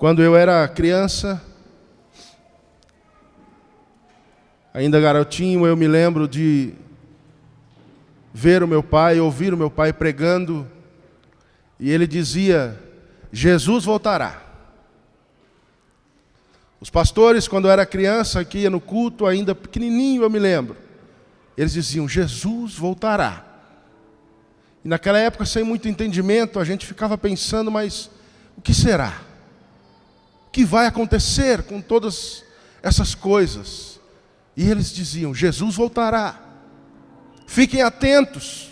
Quando eu era criança, ainda garotinho, eu me lembro de ver o meu pai, ouvir o meu pai pregando, e ele dizia: Jesus voltará. Os pastores, quando eu era criança, que ia no culto, ainda pequenininho, eu me lembro, eles diziam: Jesus voltará. E naquela época, sem muito entendimento, a gente ficava pensando: mas o que será? O que vai acontecer com todas essas coisas? E eles diziam: Jesus voltará. Fiquem atentos.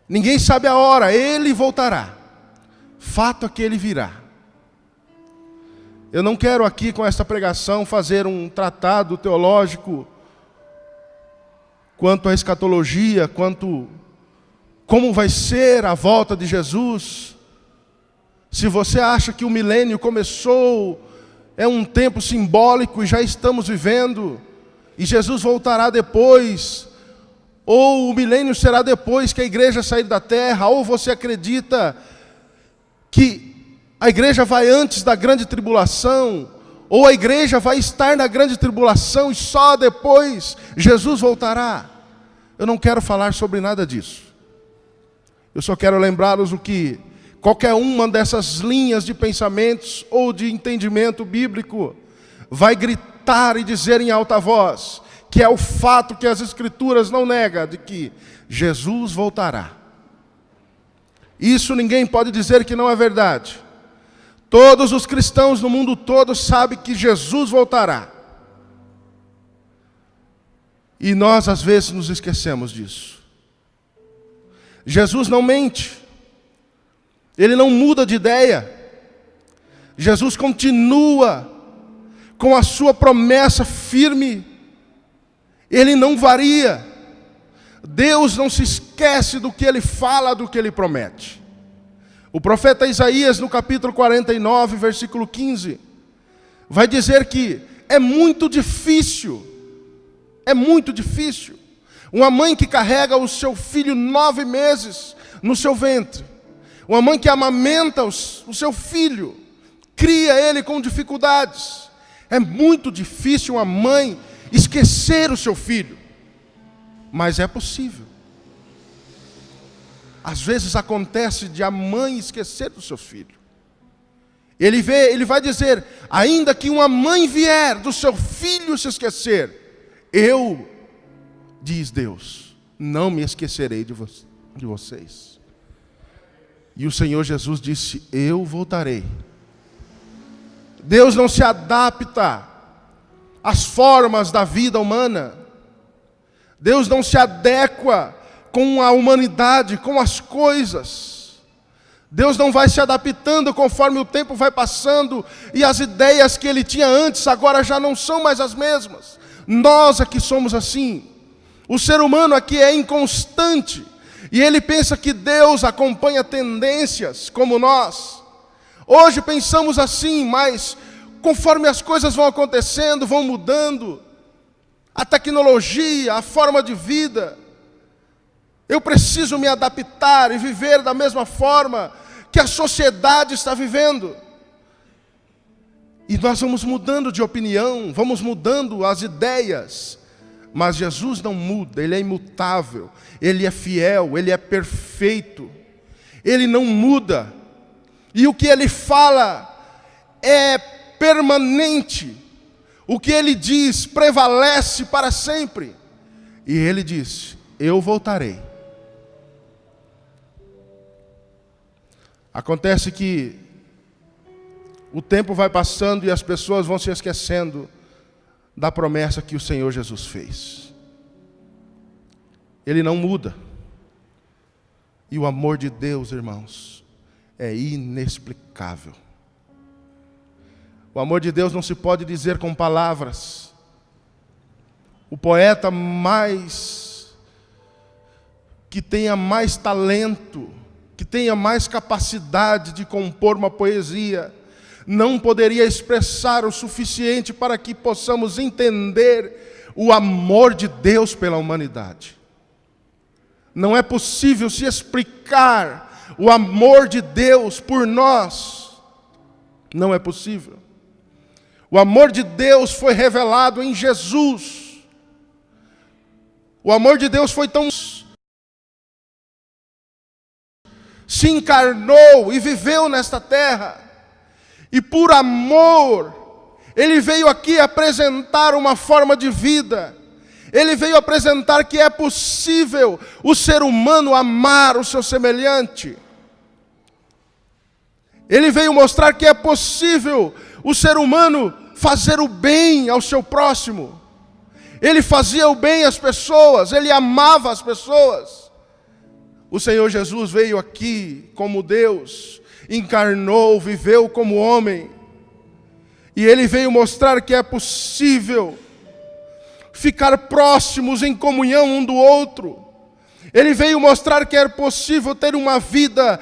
Ninguém sabe a hora, Ele voltará. Fato é que Ele virá. Eu não quero aqui com esta pregação fazer um tratado teológico quanto à escatologia, quanto como vai ser a volta de Jesus. Se você acha que o milênio começou, é um tempo simbólico e já estamos vivendo, e Jesus voltará depois, ou o milênio será depois que a igreja sair da terra, ou você acredita que a igreja vai antes da grande tribulação, ou a igreja vai estar na grande tribulação e só depois Jesus voltará. Eu não quero falar sobre nada disso. Eu só quero lembrá-los o que qualquer uma dessas linhas de pensamentos ou de entendimento bíblico vai gritar e dizer em alta voz, que é o fato que as Escrituras não negam, de que Jesus voltará. Isso ninguém pode dizer que não é verdade. Todos os cristãos no mundo todo sabem que Jesus voltará. E nós às vezes nos esquecemos disso. Jesus não mente. Ele não muda de ideia. Jesus continua com a sua promessa firme. Ele não varia. Deus não se esquece do que Ele fala, do que Ele promete. O profeta Isaías, no capítulo 49, versículo 15, vai dizer que é muito difícil, uma mãe que carrega o seu filho 9 meses no seu ventre, uma mãe que amamenta o seu filho, cria ele com dificuldades. É muito difícil uma mãe esquecer o seu filho, mas é possível. Às vezes acontece de a mãe esquecer do seu filho. Ele vai dizer: ainda que uma mãe vier do seu filho se esquecer, eu, diz Deus, não me esquecerei de vocês. E o Senhor Jesus disse: eu voltarei. Deus não se adapta às formas da vida humana. Deus não se adequa com a humanidade, com as coisas. Deus não vai se adaptando conforme o tempo vai passando, e as ideias que Ele tinha antes agora já não são mais as mesmas. Nós aqui somos assim. O ser humano aqui é inconstante, e ele pensa que Deus acompanha tendências como nós. Hoje pensamos assim, mas conforme as coisas vão acontecendo, vão mudando, a tecnologia, a forma de vida, eu preciso me adaptar e viver da mesma forma que a sociedade está vivendo. E nós vamos mudando de opinião, vamos mudando as ideias. Mas Jesus não muda, Ele é imutável, Ele é fiel, Ele é perfeito. Ele não muda. E o que Ele fala é permanente. O que Ele diz prevalece para sempre. E Ele diz: eu voltarei. Acontece que o tempo vai passando e as pessoas vão se esquecendo da promessa que o Senhor Jesus fez. Ele não muda. E o amor de Deus, irmãos, é inexplicável. O amor de Deus não se pode dizer com palavras. O poeta que tenha mais talento, que tenha mais capacidade de compor uma poesia, não poderia expressar o suficiente para que possamos entender o amor de Deus pela humanidade. Não é possível se explicar o amor de Deus por nós. Não é possível. O amor de Deus foi revelado em Jesus. O amor de Deus foi tão... se encarnou e viveu nesta terra. E por amor, Ele veio aqui apresentar uma forma de vida. Ele veio apresentar que é possível o ser humano amar o seu semelhante. Ele veio mostrar que é possível o ser humano fazer o bem ao seu próximo. Ele fazia o bem às pessoas, ele amava as pessoas. O Senhor Jesus veio aqui como Deus, encarnou, viveu como homem. E Ele veio mostrar que é possível ficar próximos em comunhão um do outro. Ele veio mostrar que é possível ter uma vida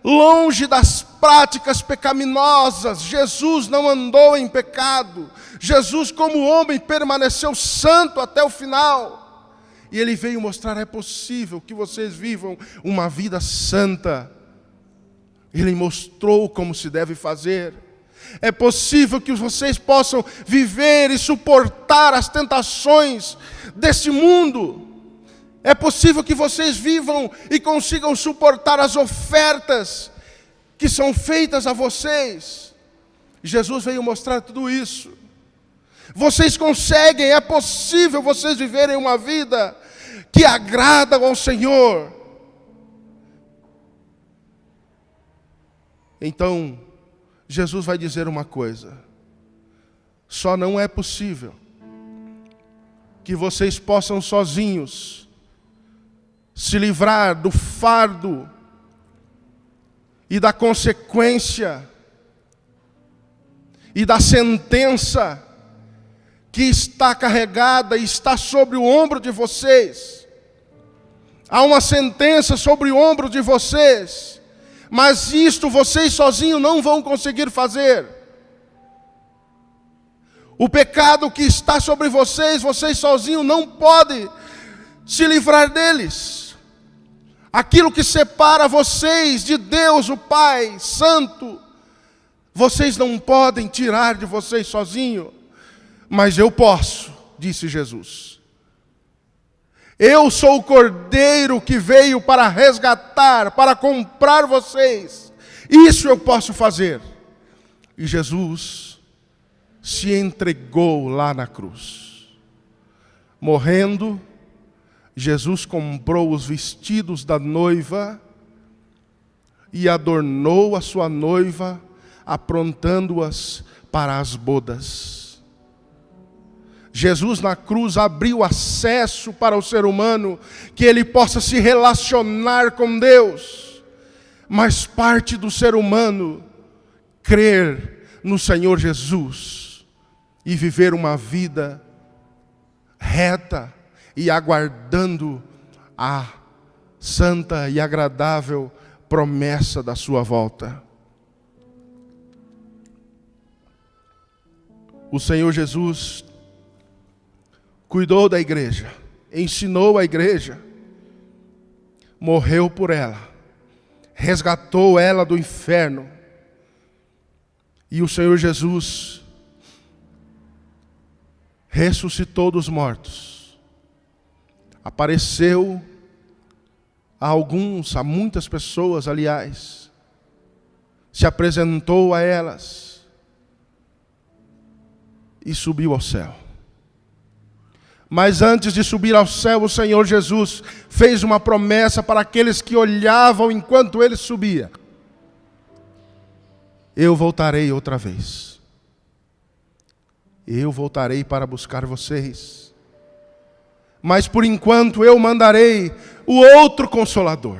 longe das práticas pecaminosas. Jesus não andou em pecado. Jesus, como homem, permaneceu santo até o final. E Ele veio mostrar, é possível que vocês vivam uma vida santa. Ele mostrou como se deve fazer. É possível que vocês possam viver e suportar as tentações desse mundo. É possível que vocês vivam e consigam suportar as ofertas que são feitas a vocês. Jesus veio mostrar tudo isso. Vocês conseguem, é possível vocês viverem uma vida que agrada ao Senhor. Então, Jesus vai dizer uma coisa: só não é possível que vocês possam sozinhos se livrar do fardo e da consequência e da sentença que está carregada e está sobre o ombro de vocês. Há uma sentença sobre o ombro de vocês, mas isto vocês sozinhos não vão conseguir fazer. O pecado que está sobre vocês, vocês sozinhos não podem se livrar deles. Aquilo que separa vocês de Deus, o Pai Santo, vocês não podem tirar de vocês sozinhos. Mas eu posso, disse Jesus. Eu sou o Cordeiro que veio para resgatar, para comprar vocês. Isso eu posso fazer. E Jesus se entregou lá na cruz. Morrendo, Jesus comprou os vestidos da noiva e adornou a sua noiva, aprontando-as para as bodas. Jesus na cruz abriu acesso para o ser humano, que ele possa se relacionar com Deus. Mas parte do ser humano crer no Senhor Jesus e viver uma vida reta e aguardando a santa e agradável promessa da sua volta. O Senhor Jesus cuidou da igreja, ensinou a igreja, morreu por ela, resgatou ela do inferno. E o Senhor Jesus ressuscitou dos mortos. Apareceu a muitas pessoas, aliás, se apresentou a elas e subiu ao céu. Mas antes de subir ao céu, o Senhor Jesus fez uma promessa para aqueles que olhavam enquanto ele subia: eu voltarei outra vez. Eu voltarei para buscar vocês. Mas por enquanto eu mandarei o outro Consolador.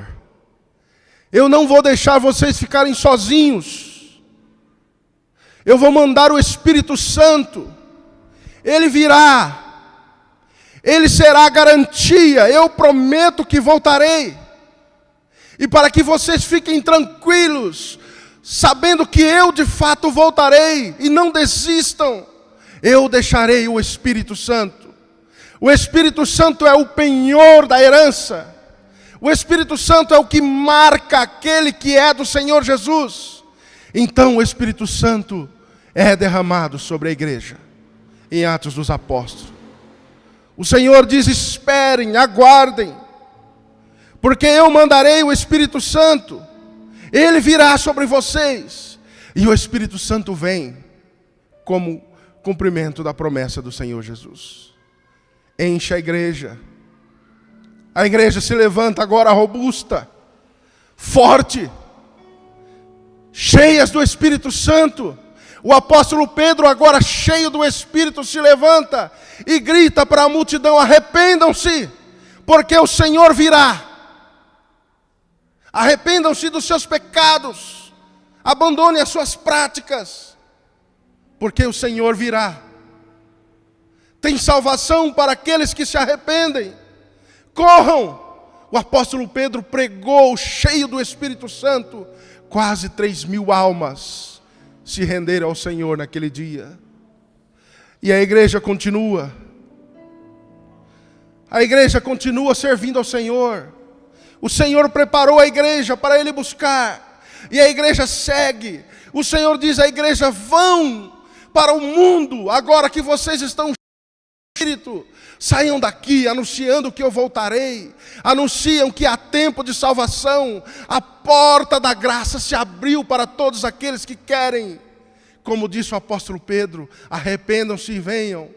Eu não vou deixar vocês ficarem sozinhos. Eu vou mandar o Espírito Santo. Ele virá. Ele será a garantia. Eu prometo que voltarei. E para que vocês fiquem tranquilos, sabendo que eu de fato voltarei, e não desistam, eu deixarei o Espírito Santo. O Espírito Santo é o penhor da herança. O Espírito Santo é o que marca aquele que é do Senhor Jesus. Então o Espírito Santo é derramado sobre a igreja, em Atos dos Apóstolos. O Senhor diz: esperem, aguardem, porque eu mandarei o Espírito Santo, Ele virá sobre vocês. E o Espírito Santo vem como cumprimento da promessa do Senhor Jesus. Enche a igreja se levanta agora robusta, forte, cheias do Espírito Santo. O apóstolo Pedro, agora cheio do Espírito, se levanta e grita para a multidão: arrependam-se, porque o Senhor virá. Arrependam-se dos seus pecados, abandonem as suas práticas, porque o Senhor virá. Tem salvação para aqueles que se arrependem. Corram! O apóstolo Pedro pregou cheio do Espírito Santo. Quase 3.000 almas se renderam ao Senhor naquele dia. E a igreja continua. A igreja continua servindo ao Senhor. O Senhor preparou a igreja para Ele buscar. E a igreja segue. O Senhor diz à igreja: vão para o mundo, agora que vocês estão Espírito, saiam daqui anunciando que eu voltarei, anunciam que há tempo de salvação, a porta da graça se abriu para todos aqueles que querem. Como disse o apóstolo Pedro: arrependam-se e venham.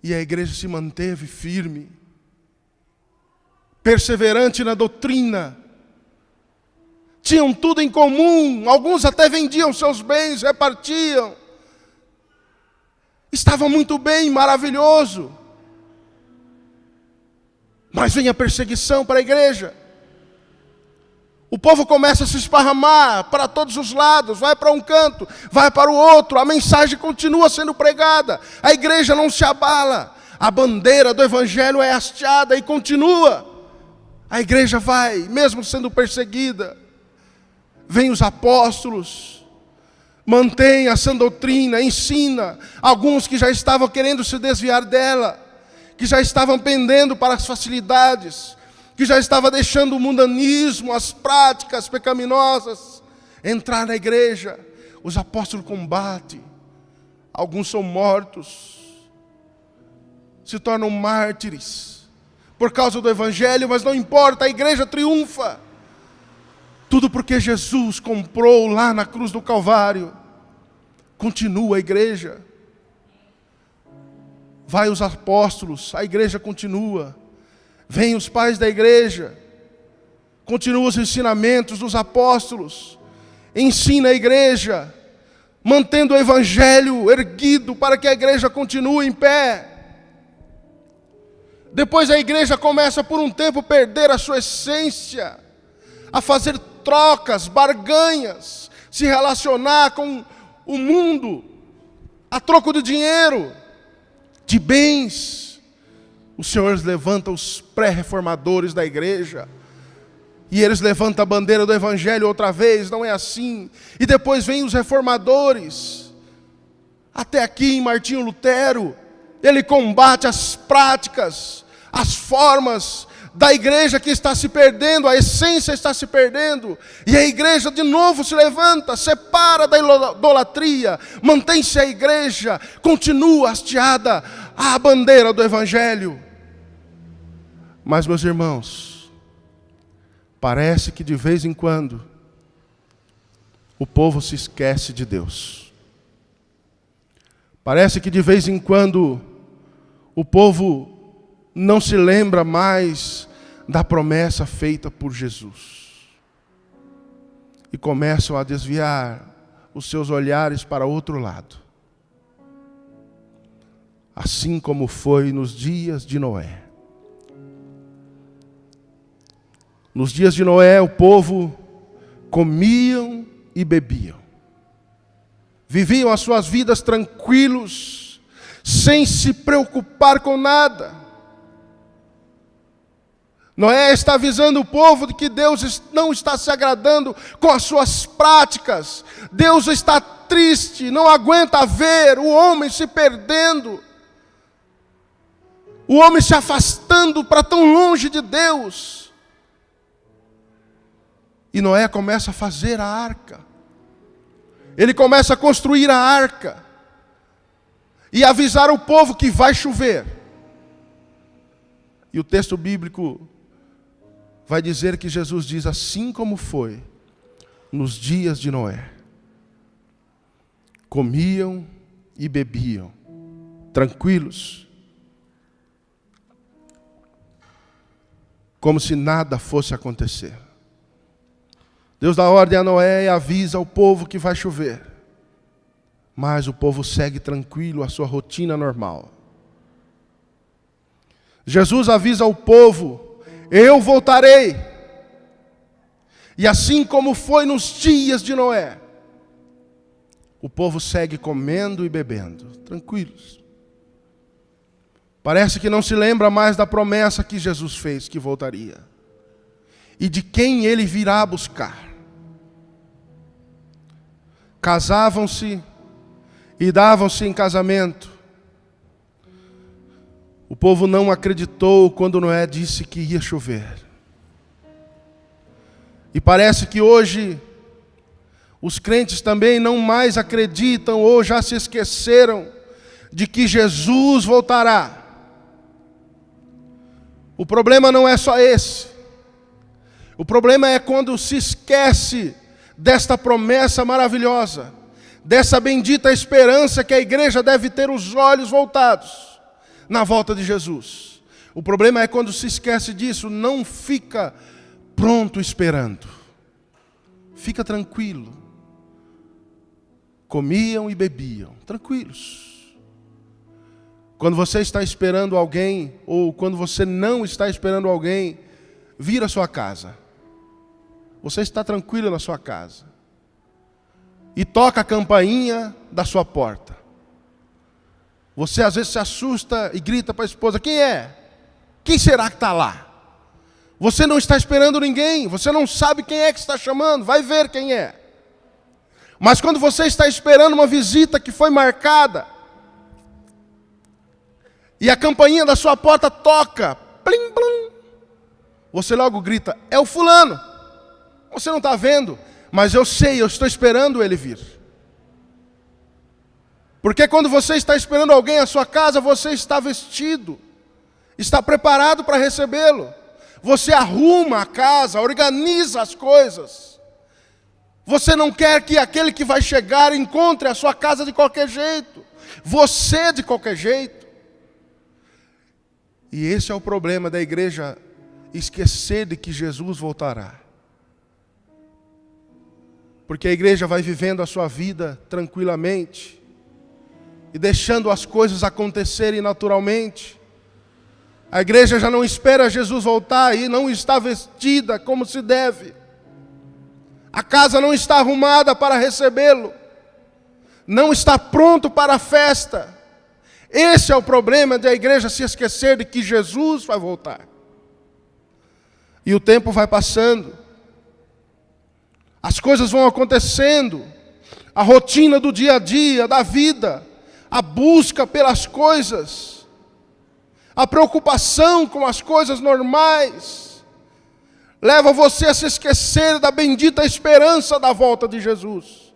E a igreja se manteve firme, perseverante na doutrina, tinham tudo em comum, alguns até vendiam seus bens, repartiam. Estava muito bem, maravilhoso. Mas vem a perseguição para a igreja. O povo começa a se esparramar para todos os lados, vai para um canto, vai para o outro, a mensagem continua sendo pregada, a igreja não se abala, a bandeira do Evangelho é hasteada e continua. A igreja vai, mesmo sendo perseguida. Vêm os apóstolos, mantém a sã doutrina, ensina alguns que já estavam querendo se desviar dela, que já estavam pendendo para as facilidades, que já estava deixando o mundanismo, as práticas pecaminosas, entrar na igreja. Os apóstolos combatem, alguns são mortos, se tornam mártires por causa do Evangelho, mas não importa, a igreja triunfa. Tudo porque Jesus comprou lá na cruz do Calvário. Continua a igreja. Vai os apóstolos, a igreja continua. Vêm os pais da igreja. Continua os ensinamentos dos apóstolos. Ensina a igreja, mantendo o Evangelho erguido para que a igreja continue em pé. Depois a igreja começa por um tempo a perder a sua essência, a fazer trocas, barganhas, se relacionar com o mundo, a troco de dinheiro, de bens. O Senhor levanta os pré-reformadores da igreja, e eles levantam a bandeira do Evangelho outra vez, não é assim. E depois vem os reformadores, até aqui em Martinho Lutero, ele combate as práticas, as formas da igreja que está se perdendo, a essência está se perdendo, e a igreja de novo se levanta, separa da idolatria, mantém-se a igreja, continua hasteada a bandeira do Evangelho. Mas, meus irmãos, parece que de vez em quando o povo se esquece de Deus. Parece que de vez em quando o povo não se lembra mais da promessa feita por Jesus. E começam a desviar os seus olhares para outro lado. Assim como foi nos dias de Noé. Nos dias de Noé, o povo comiam e bebiam. Viviam as suas vidas tranquilos, sem se preocupar com nada. Noé está avisando o povo de que Deus não está se agradando com as suas práticas. Deus está triste, não aguenta ver o homem se perdendo. O homem se afastando para tão longe de Deus. E Noé começa a fazer a arca. Ele começa a construir a arca. E avisar o povo que vai chover. E o texto bíblico vai dizer que Jesus diz: assim como foi nos dias de Noé. Comiam e bebiam, tranquilos, como se nada fosse acontecer. Deus dá ordem a Noé e avisa o povo que vai chover. Mas o povo segue tranquilo a sua rotina normal. Jesus avisa ao povo: eu voltarei. E assim como foi nos dias de Noé, o povo segue comendo e bebendo, tranquilos. Parece que não se lembra mais da promessa que Jesus fez que voltaria. E de quem ele virá buscar. Casavam-se e davam-se em casamento. O povo não acreditou quando Noé disse que ia chover. E parece que hoje os crentes também não mais acreditam ou já se esqueceram de que Jesus voltará. O problema não é só esse. O problema é quando se esquece desta promessa maravilhosa, dessa bendita esperança que a igreja deve ter os olhos voltados na volta de Jesus. O problema é quando se esquece disso, não fica pronto esperando. Fica tranquilo. Comiam e bebiam, tranquilos. Quando você está esperando alguém, ou quando você não está esperando alguém, vir à sua casa. Você está tranquilo na sua casa. E toca a campainha da sua porta. Você às vezes se assusta e grita para a esposa: quem é? Quem será que está lá? Você não está esperando ninguém, você não sabe quem é que está chamando, vai ver quem é. Mas quando você está esperando uma visita que foi marcada, e a campainha da sua porta toca, plim, plim, você logo grita: é o fulano. Você não está vendo, mas eu sei, eu estou esperando ele vir. Porque quando você está esperando alguém à sua casa, você está vestido, está preparado para recebê-lo. Você arruma a casa, organiza as coisas. Você não quer que aquele que vai chegar encontre a sua casa de qualquer jeito. Você de qualquer jeito. E esse é o problema da igreja, esquecer de que Jesus voltará. Porque a igreja vai vivendo a sua vida tranquilamente e deixando as coisas acontecerem naturalmente. A igreja já não espera Jesus voltar e não está vestida como se deve. A casa não está arrumada para recebê-lo. Não está pronto para a festa. Esse é o problema da igreja se esquecer de que Jesus vai voltar. E o tempo vai passando. As coisas vão acontecendo. A rotina do dia a dia, da vida. A busca pelas coisas. A preocupação com as coisas normais. Leva você a se esquecer da bendita esperança da volta de Jesus.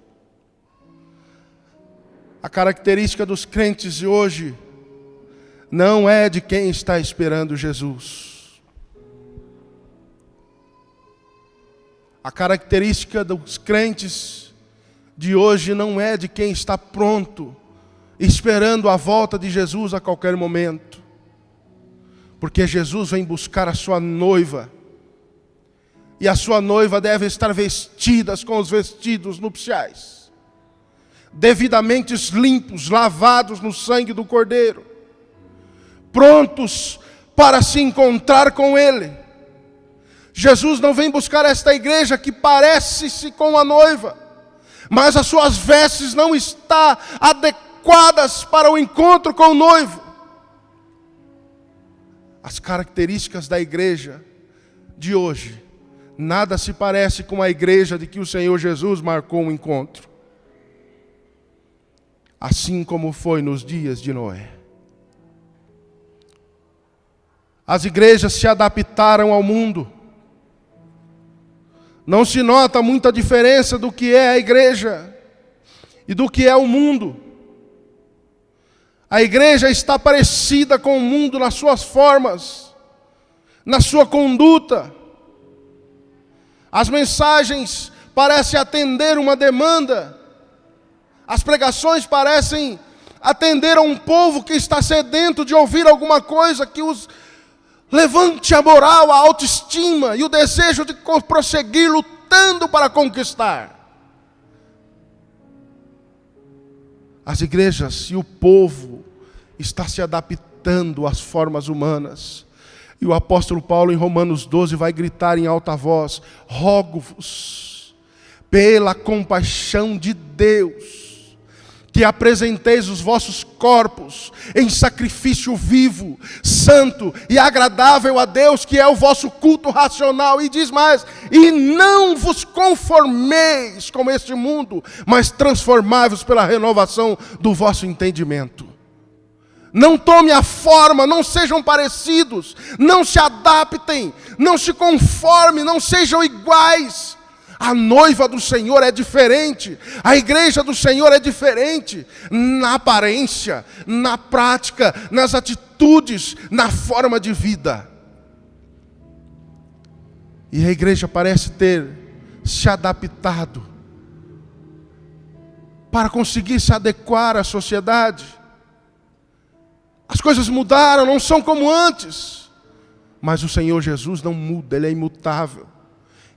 A característica dos crentes de hoje não é de quem está esperando Jesus. A característica dos crentes de hoje não é de quem está pronto, esperando a volta de Jesus a qualquer momento. Porque Jesus vem buscar a sua noiva. E a sua noiva deve estar vestida com os vestidos nupciais, devidamente limpos, lavados no sangue do Cordeiro, prontos para se encontrar com Ele. Jesus não vem buscar esta igreja que parece-se com a noiva, mas as suas vestes não estão adequadas para o encontro com o noivo. As características da igreja de hoje nada se parece com a igreja de que o Senhor Jesus marcou um encontro. Assim como foi nos dias de Noé. As igrejas se adaptaram ao mundo. Não se nota muita diferença do que é a igreja e do que é o mundo. A igreja está parecida com o mundo nas suas formas, na sua conduta. As mensagens parecem atender uma demanda. As pregações parecem atender a um povo que está sedento de ouvir alguma coisa que os levante a moral, a autoestima e o desejo de prosseguir lutando para conquistar. As igrejas e o povo está se adaptando às formas humanas. E o apóstolo Paulo, em Romanos 12, vai gritar em alta voz: rogo-vos, pela compaixão de Deus, que apresenteis os vossos corpos em sacrifício vivo, santo e agradável a Deus, que é o vosso culto racional. E diz mais: e não vos conformeis com este mundo, mas transformai-vos pela renovação do vosso entendimento. Não tome a forma, não sejam parecidos, não se adaptem, não se conformem, não sejam iguais. A noiva do Senhor é diferente, a igreja do Senhor é diferente, na aparência, na prática, nas atitudes, na forma de vida. E a igreja parece ter se adaptado para conseguir se adequar à sociedade. As coisas mudaram, não são como antes. Mas o Senhor Jesus não muda, Ele é imutável.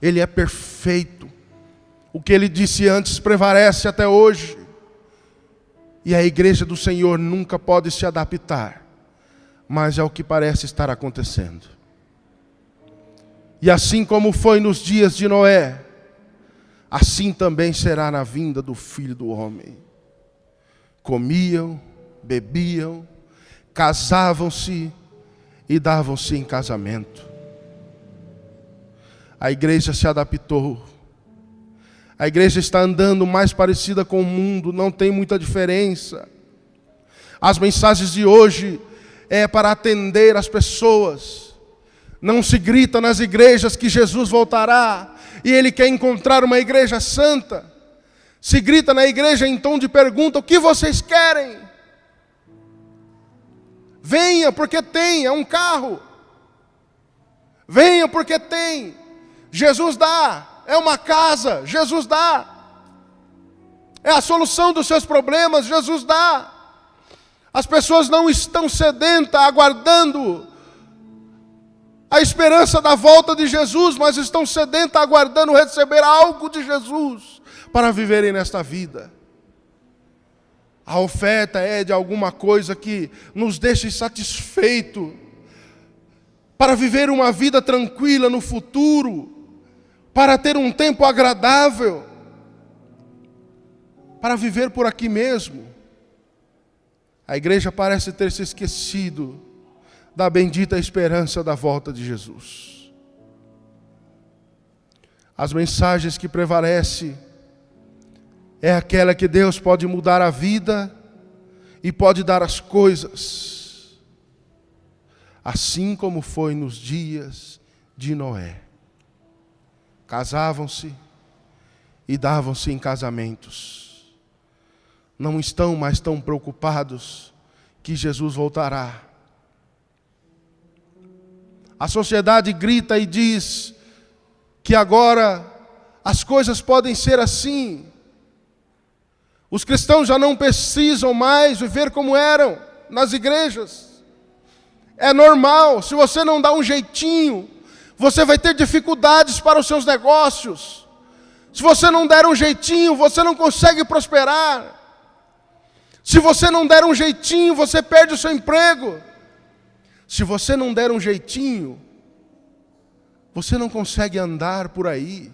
Ele é perfeito. O que Ele disse antes prevalece até hoje. E a igreja do Senhor nunca pode se adaptar. Mas é o que parece estar acontecendo. E assim como foi nos dias de Noé, assim também será na vinda do Filho do Homem. Comiam, bebiam, casavam-se e davam-se em casamento. A igreja se adaptou. A igreja está andando mais parecida com o mundo, não tem muita diferença. As mensagens de hoje é para atender as pessoas. Não se grita nas igrejas que Jesus voltará e Ele quer encontrar uma igreja santa. Se grita na igreja em tom de pergunta: o que vocês querem? Venha porque tem, é um carro. Venha porque tem. Jesus dá, é uma casa, Jesus dá. É a solução dos seus problemas, Jesus dá. As pessoas não estão sedentas, aguardando a esperança da volta de Jesus, mas estão sedentas, aguardando receber algo de Jesus para viverem nesta vida. A oferta é de alguma coisa que nos deixe satisfeito, para viver uma vida tranquila no futuro, para ter um tempo agradável, para viver por aqui mesmo. A igreja parece ter se esquecido da bendita esperança da volta de Jesus. As mensagens que prevalecem é aquela que Deus pode mudar a vida e pode dar as coisas, assim como foi nos dias de Noé. Casavam-se e davam-se em casamentos. Não estão mais tão preocupados que Jesus voltará. A sociedade grita e diz que agora as coisas podem ser assim. Os cristãos já não precisam mais viver como eram nas igrejas. É normal, se você não dá um jeitinho, você vai ter dificuldades para os seus negócios. Se você não der um jeitinho, você não consegue prosperar. Se você não der um jeitinho, você perde o seu emprego. Se você não der um jeitinho, você não consegue andar por aí.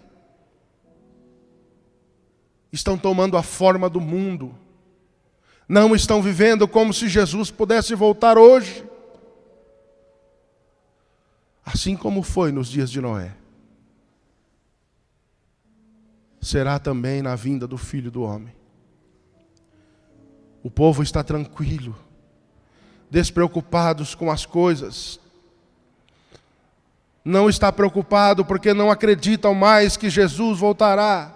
Estão tomando a forma do mundo. Não estão vivendo como se Jesus pudesse voltar hoje. Assim como foi nos dias de Noé, será também na vinda do Filho do Homem. O povo está tranquilo, despreocupados com as coisas. não está preocupado porque não acreditam mais que Jesus voltará.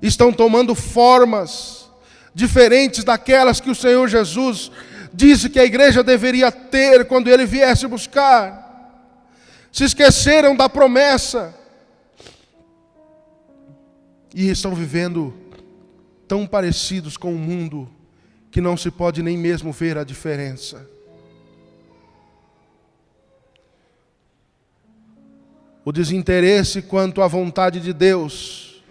Estão tomando formas diferentes daquelas que o Senhor Jesus disse que a igreja deveria ter quando Ele viesse buscar. Se esqueceram da promessa e estão vivendo tão parecidos com o mundo que não se pode nem mesmo ver a diferença. O desinteresse quanto à vontade de Deus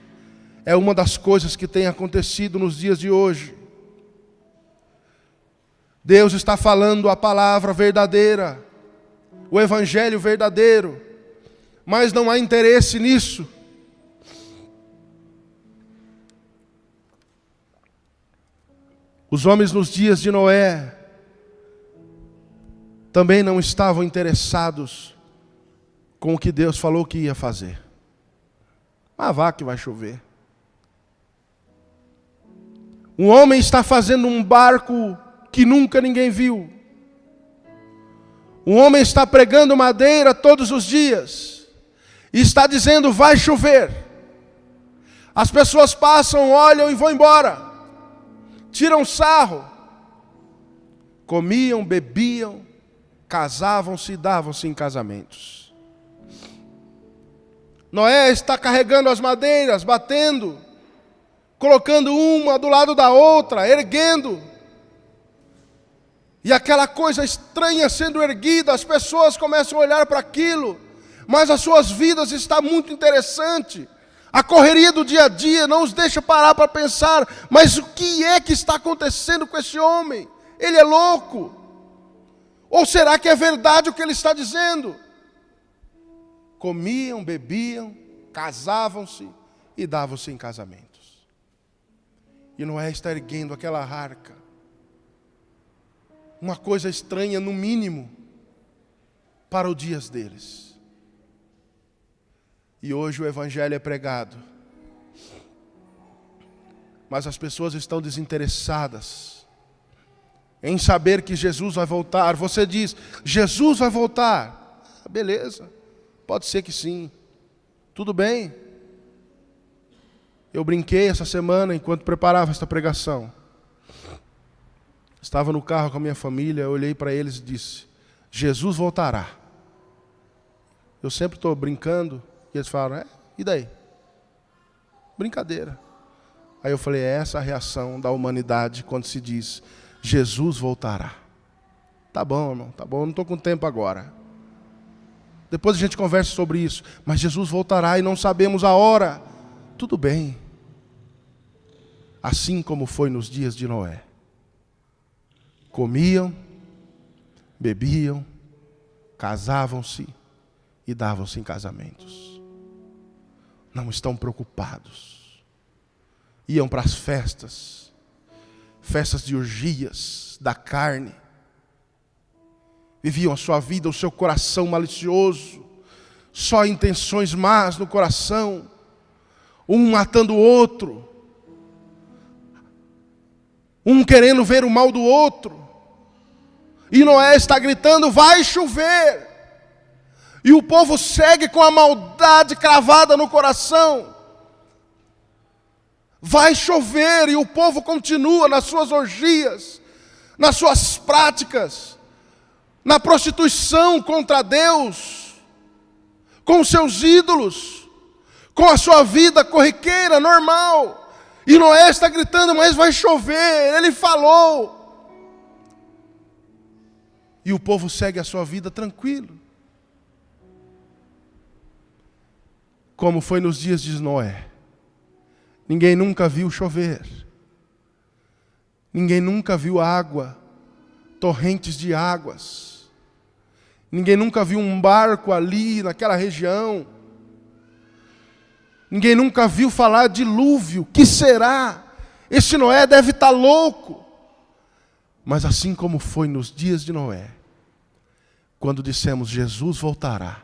é uma das coisas que tem acontecido nos dias de hoje. Deus está falando a palavra verdadeira, o evangelho verdadeiro, mas não há interesse nisso. Os homens nos dias de Noé também não estavam interessados com o que Deus falou que ia fazer. Mas vá que vai chover. Um homem está fazendo um barco que nunca ninguém viu. Um homem está pregando madeira todos os dias e está dizendo vai chover. As pessoas passam, olham e vão embora. Tiram sarro. Comiam, bebiam, casavam-se e davam-se em casamentos. Noé está carregando as madeiras, batendo, colocando uma do lado da outra, erguendo. E aquela coisa estranha sendo erguida, as pessoas começam a olhar para aquilo, mas as suas vidas estão muito interessantes. A correria do dia a dia não os deixa parar para pensar, mas o que é que está acontecendo com esse homem? Ele é louco? Ou será que é verdade o que ele está dizendo? Comiam, bebiam, casavam-se e davam-se em casamentos. E Noé está erguendo aquela arca. Uma coisa estranha, no mínimo, para os dias deles. E hoje o evangelho é pregado. Mas as pessoas estão desinteressadas em saber que Jesus vai voltar. Você diz, Jesus vai voltar. Beleza, pode ser que sim. Tudo bem. Eu brinquei essa semana enquanto preparava esta pregação. Estava no carro com a minha família, eu olhei para eles e disse, Jesus voltará. Eu sempre estou brincando, e eles falaram, e daí? Brincadeira. Aí eu falei, é essa a reação da humanidade quando se diz, Jesus voltará. Tá bom, irmão, tá bom, eu não estou com tempo agora. Depois a gente conversa sobre isso. Mas Jesus voltará e não sabemos a hora. Tudo bem. Assim como foi nos dias de Noé. Comiam, bebiam, casavam-se e davam-se em casamentos. Não estão preocupados. Iam para as festas, festas de orgias, da carne. Viviam a sua vida, o seu coração malicioso, só intenções más no coração, um matando o outro, um querendo ver o mal do outro. E Noé está gritando, vai chover. E o povo segue com a maldade cravada no coração. Vai chover, e o povo continua nas suas orgias, nas suas práticas, na prostituição contra Deus, com os seus ídolos, com a sua vida corriqueira, normal. E Noé está gritando, mas vai chover, ele falou. E o povo segue a sua vida tranquilo. Como foi nos dias de Noé. Ninguém nunca viu chover. Ninguém nunca viu água, torrentes de águas. Ninguém nunca viu um barco ali naquela região. Ninguém nunca viu falar de dilúvio. Que será? Esse Noé deve estar louco. Mas assim como foi nos dias de Noé, quando dissemos Jesus voltará,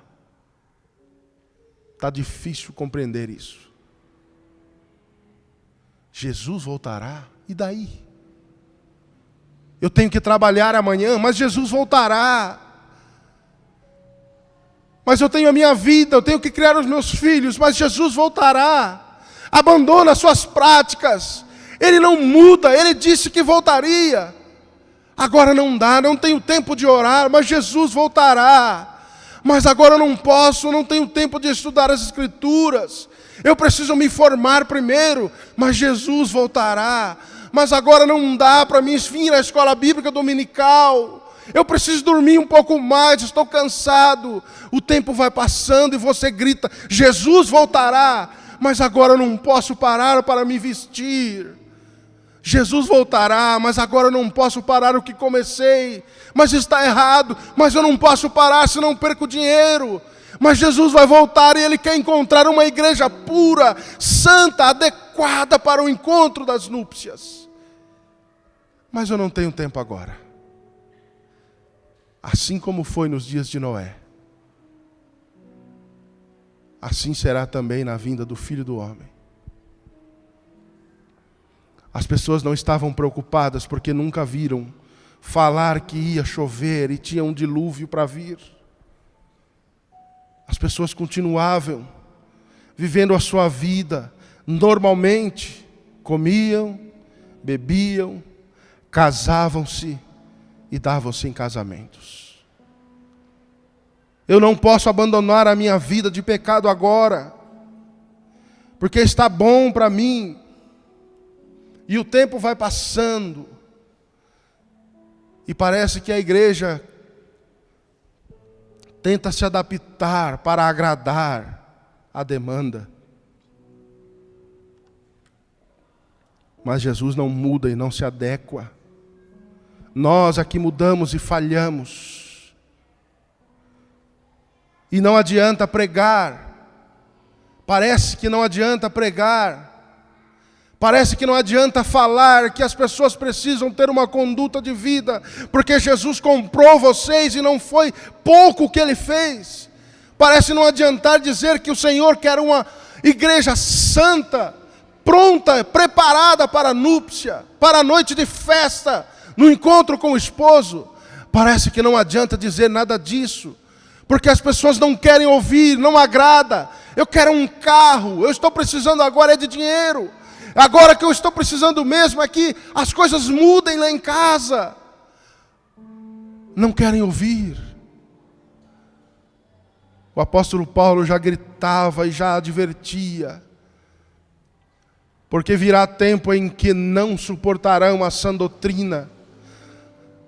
está difícil compreender isso. Jesus voltará, e daí? Eu tenho que trabalhar amanhã, mas Jesus voltará. Mas eu tenho a minha vida, eu tenho que criar os meus filhos, mas Jesus voltará. Abandona as suas práticas. Ele não muda, Ele disse que voltaria. Agora não dá, não tenho tempo de orar, mas Jesus voltará. Mas agora eu não posso, não tenho tempo de estudar as Escrituras. Eu preciso me formar primeiro, mas Jesus voltará. Mas agora não dá para mim vir à escola bíblica dominical. Eu preciso dormir um pouco mais, estou cansado. O tempo vai passando e você grita, Jesus voltará. Mas agora eu não posso parar para me vestir. Jesus voltará, mas agora eu não posso parar o que comecei. Mas está errado, mas eu não posso parar senão perco dinheiro. Mas Jesus vai voltar e Ele quer encontrar uma igreja pura, santa, adequada para o encontro das núpcias. Mas eu não tenho tempo agora. Assim como foi nos dias de Noé, assim será também na vinda do Filho do Homem. As pessoas não estavam preocupadas porque nunca viram falar que ia chover e tinha um dilúvio para vir. As pessoas continuavam vivendo a sua vida normalmente, comiam, bebiam, casavam-se e davam-se em casamentos. Eu não posso abandonar a minha vida de pecado agora, porque está bom para mim. E o tempo vai passando, e parece que a igreja tenta se adaptar para agradar a demanda. Mas Jesus não muda e não se adequa. Nós aqui mudamos e falhamos. E não adianta pregar. Parece que não adianta pregar. Parece que não adianta falar que as pessoas precisam ter uma conduta de vida, porque Jesus comprou vocês e não foi pouco o que Ele fez. Parece não adiantar dizer que o Senhor quer uma igreja santa, pronta, preparada para a núpcia, para a noite de festa, no encontro com o esposo. Parece que não adianta dizer nada disso, porque as pessoas não querem ouvir, não agrada. Eu quero um carro, eu estou precisando agora de dinheiro. Agora que eu estou precisando mesmo é que as coisas mudem lá em casa. Não querem ouvir. O apóstolo Paulo já gritava e já advertia. Porque virá tempo em que não suportarão a sã doutrina,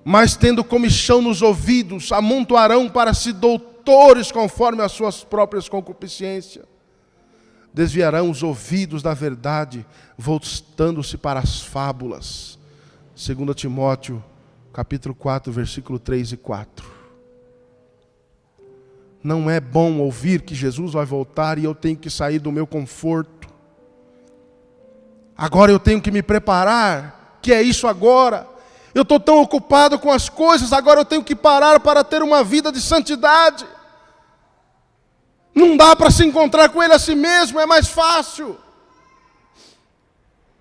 mas tendo comichão nos ouvidos, amontoarão para si doutores conforme as suas próprias concupiscências. Desviarão os ouvidos da verdade, voltando-se para as fábulas. 2 Timóteo, capítulo 4, versículo 3 e 4. Não é bom ouvir que Jesus vai voltar e eu tenho que sair do meu conforto. Agora eu tenho que me preparar, que é isso agora. Eu estou tão ocupado com as coisas, agora eu tenho que parar para ter uma vida de santidade. Não dá para se encontrar com Ele a si mesmo, é mais fácil.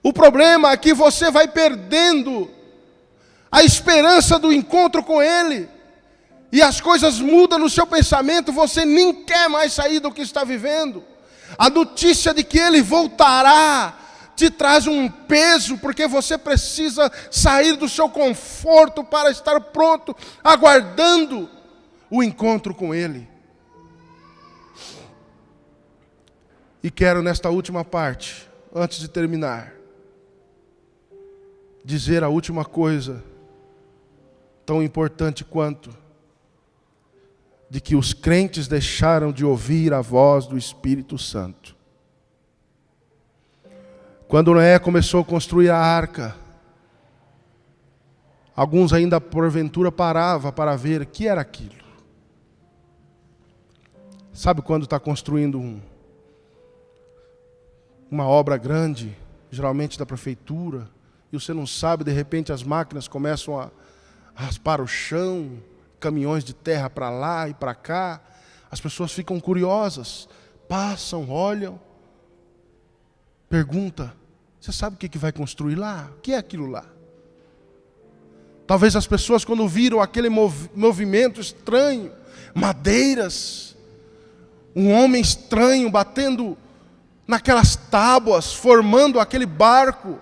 O problema é que você vai perdendo a esperança do encontro com Ele. E as coisas mudam no seu pensamento, você nem quer mais sair do que está vivendo. A notícia de que Ele voltará te traz um peso, porque você precisa sair do seu conforto para estar pronto, aguardando o encontro com Ele. E quero nesta última parte, antes de terminar, dizer a última coisa, tão importante quanto, de que os crentes deixaram de ouvir a voz do Espírito Santo. Quando Noé começou a construir a arca, alguns ainda porventura paravam para ver o que era aquilo. Sabe quando está construindo uma obra grande, geralmente da prefeitura, e você não sabe, de repente as máquinas começam a raspar o chão, caminhões de terra para lá e para cá, as pessoas ficam curiosas, passam, olham, pergunta, você sabe o que vai construir lá? O que é aquilo lá? Talvez as pessoas quando viram aquele movimento estranho, madeiras, Um homem estranho batendo naquelas tábuas, formando aquele barco.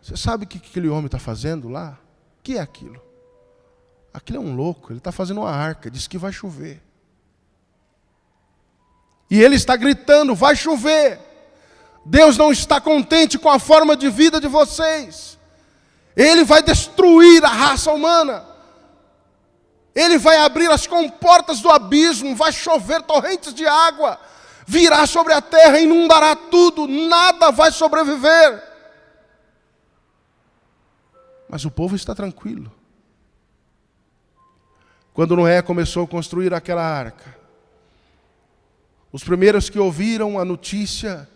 Você sabe o que aquele homem está fazendo lá? O que é aquilo? Aquilo é um louco, ele está fazendo uma arca, diz que vai chover. E ele está gritando, vai chover. Deus não está contente com a forma de vida de vocês. Ele vai destruir a raça humana. Ele vai abrir as comportas do abismo, vai chover torrentes de água, virá sobre a terra, inundará tudo, nada vai sobreviver. Mas o povo está tranquilo. Quando Noé começou a construir aquela arca, os primeiros que ouviram a notícia,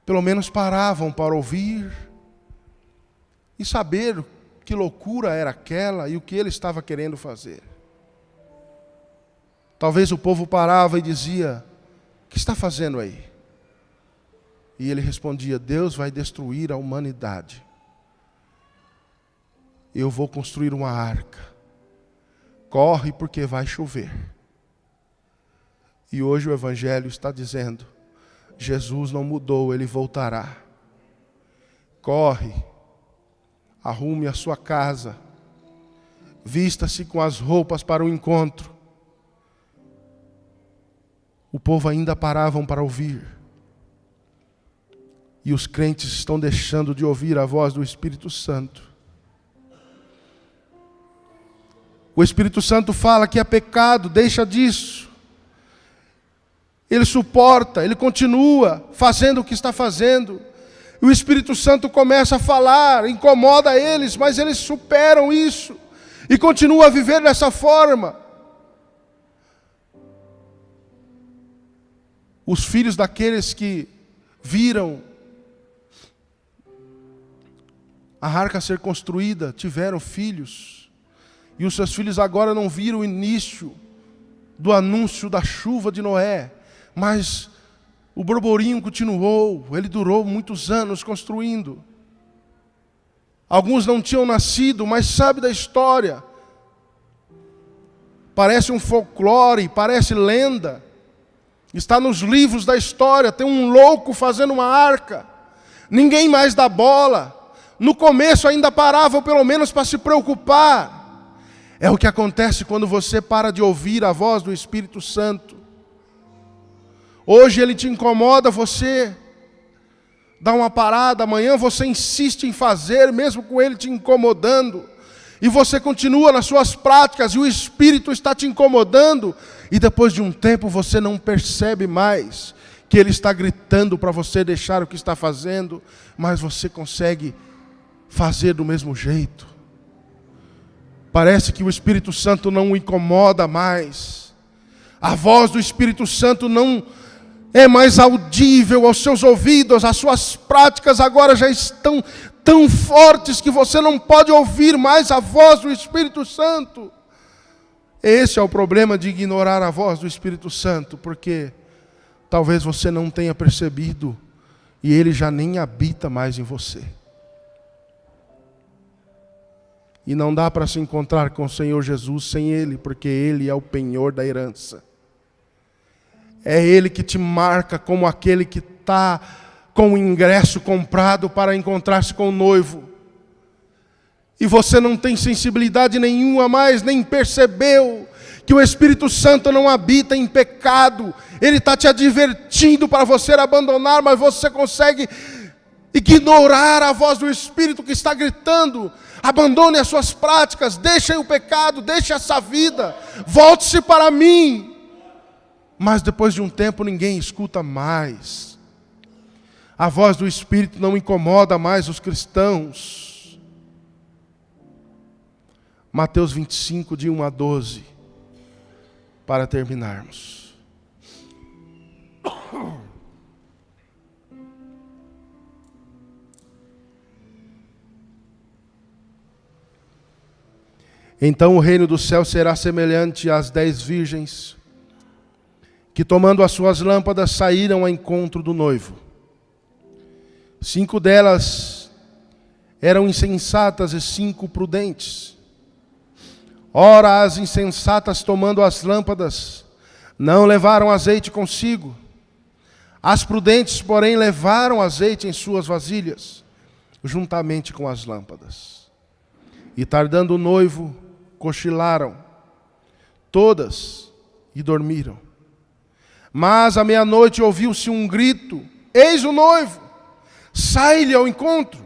pelo menos paravam para ouvir e saber que loucura era aquela e o que ele estava querendo fazer. Talvez o povo parava e dizia, o que está fazendo aí? E ele respondia, Deus vai destruir a humanidade. Eu vou construir uma arca. Corre porque vai chover. E hoje o Evangelho está dizendo, Jesus não mudou, Ele voltará. Corre, arrume a sua casa, vista-se com as roupas para o encontro. O povo ainda paravam para ouvir. E os crentes estão deixando de ouvir a voz do Espírito Santo. O Espírito Santo fala que é pecado, deixa disso. Ele suporta, ele continua fazendo o que está fazendo. E o Espírito Santo começa a falar, incomoda eles, mas eles superam isso. E continuam a viver dessa forma. Os filhos daqueles que viram a arca ser construída, tiveram filhos. E os seus filhos agora não viram o início do anúncio da chuva de Noé. Mas o burburinho continuou, ele durou muitos anos construindo. Alguns não tinham nascido, mas sabe da história. Parece um folclore, parece lenda. Está nos livros da história, tem um louco fazendo uma arca. Ninguém mais dá bola. No começo ainda paravam pelo menos para se preocupar. É o que acontece quando você para de ouvir a voz do Espírito Santo. Hoje ele te incomoda, você dá uma parada, amanhã você insiste em fazer, mesmo com ele te incomodando. E você continua nas suas práticas e o Espírito está te incomodando. E depois de um tempo você não percebe mais que ele está gritando para você deixar o que está fazendo, mas você consegue fazer do mesmo jeito. Parece que o Espírito Santo não o incomoda mais. A voz do Espírito Santo não é mais audível aos seus ouvidos. As suas práticas agora já estão tão fortes que você não pode ouvir mais a voz do Espírito Santo. Esse é o problema de ignorar a voz do Espírito Santo, porque talvez você não tenha percebido e ele já nem habita mais em você. E não dá para se encontrar com o Senhor Jesus sem Ele, porque Ele é o penhor da herança. É Ele que te marca como aquele que está com o ingresso comprado para encontrar-se com o noivo. E você não tem sensibilidade nenhuma mais, nem percebeu que o Espírito Santo não habita em pecado. Ele está te advertindo para você abandonar, mas você consegue ignorar a voz do Espírito que está gritando. Abandone as suas práticas, deixe o pecado, deixe essa vida, volte-se para mim. Mas depois de um tempo ninguém escuta mais. A voz do Espírito não incomoda mais os cristãos. Mateus 25, de 1 a 12, para terminarmos. Então o reino do céu será semelhante às 10 virgens, que tomando as suas lâmpadas saíram ao encontro do noivo. 5 delas eram insensatas e 5 prudentes. Ora, as insensatas tomando as lâmpadas, Não levaram azeite consigo. As prudentes, porém, levaram azeite em suas vasilhas, juntamente com as lâmpadas. E tardando o noivo, cochilaram todas e dormiram. Mas à meia-noite ouviu-se um grito: eis o noivo, sai-lhe ao encontro.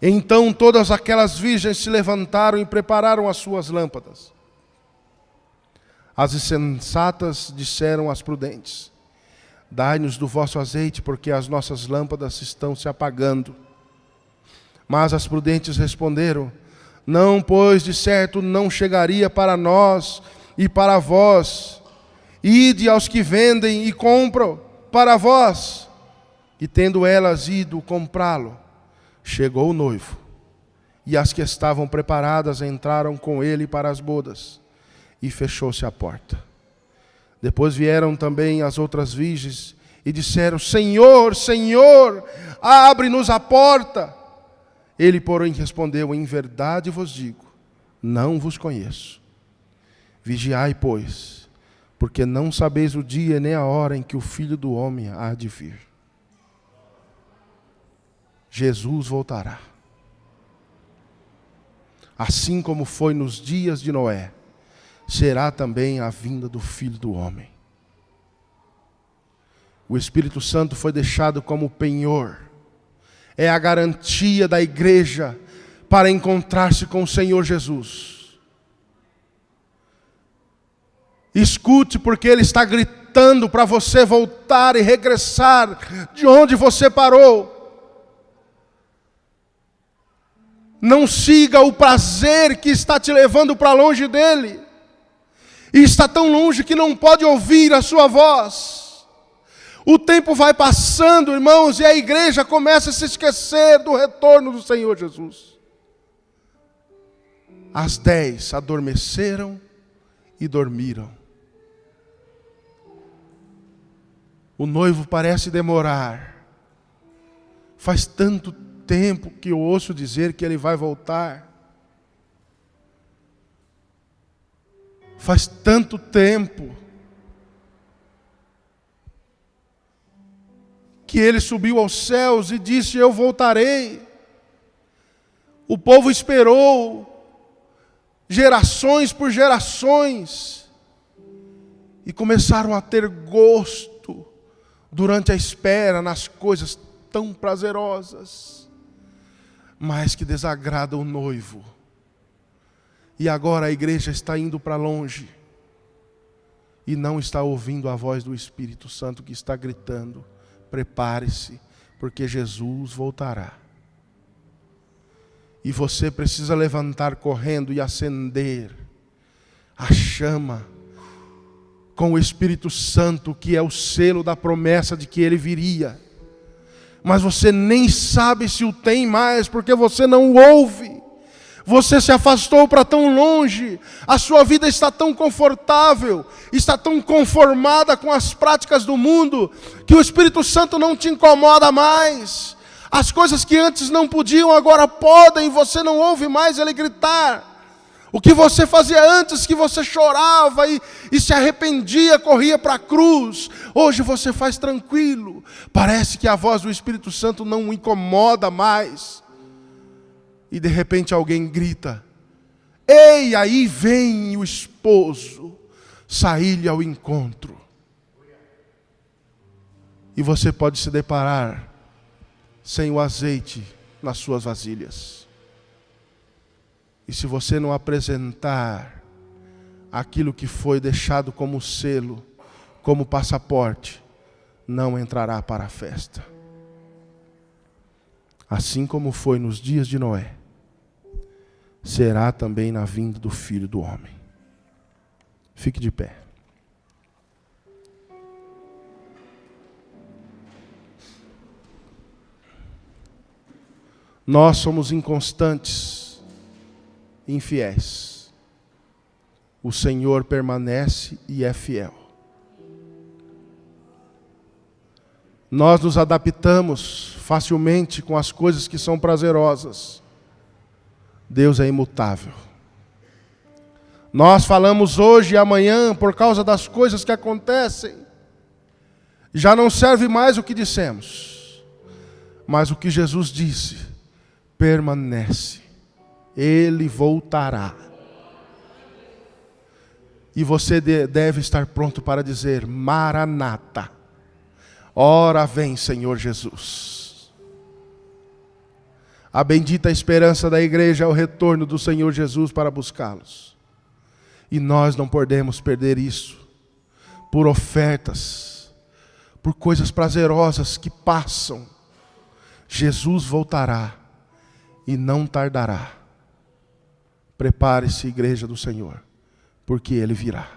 Então todas aquelas virgens se levantaram e prepararam as suas lâmpadas. As insensatas disseram às prudentes: dai-nos do vosso azeite, porque as nossas lâmpadas estão se apagando. Mas as prudentes responderam: não, pois de certo não chegaria para nós e para vós. Ide aos que vendem e compram para vós. E tendo elas ido comprá-lo, chegou o noivo, e as que estavam preparadas entraram com ele para as bodas, e fechou-se a porta. Depois vieram também as outras virgens e disseram: Senhor, Senhor, abre-nos a porta. Ele, porém, respondeu: em verdade vos digo, não vos conheço. Vigiai, pois, porque não sabeis o dia nem a hora em que o Filho do Homem há de vir. Jesus voltará. Assim como foi nos dias de Noé, será também a vinda do Filho do Homem. O Espírito Santo foi deixado como penhor. É a garantia da igreja para encontrar-se com o Senhor Jesus. Escute, porque Ele está gritando para você voltar e regressar de onde você parou. Não siga o prazer que está te levando para longe dEle. E está tão longe que não pode ouvir a sua voz. O tempo vai passando, irmãos, e a igreja começa a se esquecer do retorno do Senhor Jesus. As 10 adormeceram e dormiram. O noivo parece demorar. Faz tanto tempo que eu ouço dizer que ele vai voltar. Faz tanto tempo que ele subiu aos céus e disse: eu voltarei. O povo esperou gerações por gerações e começaram a ter gosto durante a espera nas coisas tão prazerosas, mas que desagradam o noivo. E agora a igreja está indo para longe e não está ouvindo a voz do Espírito Santo que está gritando: prepare-se, porque Jesus voltará. E você precisa levantar correndo e acender a chama com o Espírito Santo, que é o selo da promessa de que Ele viria. Mas você nem sabe se o tem mais, porque você não o ouve. Você se afastou para tão longe, a sua vida está tão confortável, está tão conformada com as práticas do mundo, que o Espírito Santo não te incomoda mais. As coisas que antes não podiam, agora podem, você não ouve mais ele gritar. O que você fazia antes, que você chorava e se arrependia, corria para a cruz, hoje você faz tranquilo. Parece que a voz do Espírito Santo não o incomoda mais. E de repente alguém grita: ei, aí vem o esposo, sair-lhe ao encontro. E você pode se deparar sem o azeite nas suas vasilhas. E se você não apresentar aquilo que foi deixado como selo, como passaporte, não entrará para a festa. Assim como foi nos dias de Noé, será também na vinda do Filho do Homem. Fique de pé. Nós somos inconstantes, infiéis. O Senhor permanece e é fiel. Nós nos adaptamos facilmente com as coisas que são prazerosas. Deus é imutável. Nós falamos hoje e amanhã por causa das coisas que acontecem. Já não serve mais o que dissemos. Mas o que Jesus disse permanece. Ele voltará. E você deve estar pronto para dizer: Maranata. Ora vem, Senhor Jesus. A bendita esperança da igreja é o retorno do Senhor Jesus para buscá-los. E nós não podemos perder isso por ofertas, por coisas prazerosas que passam. Jesus voltará e não tardará. Prepare-se, igreja do Senhor, porque Ele virá.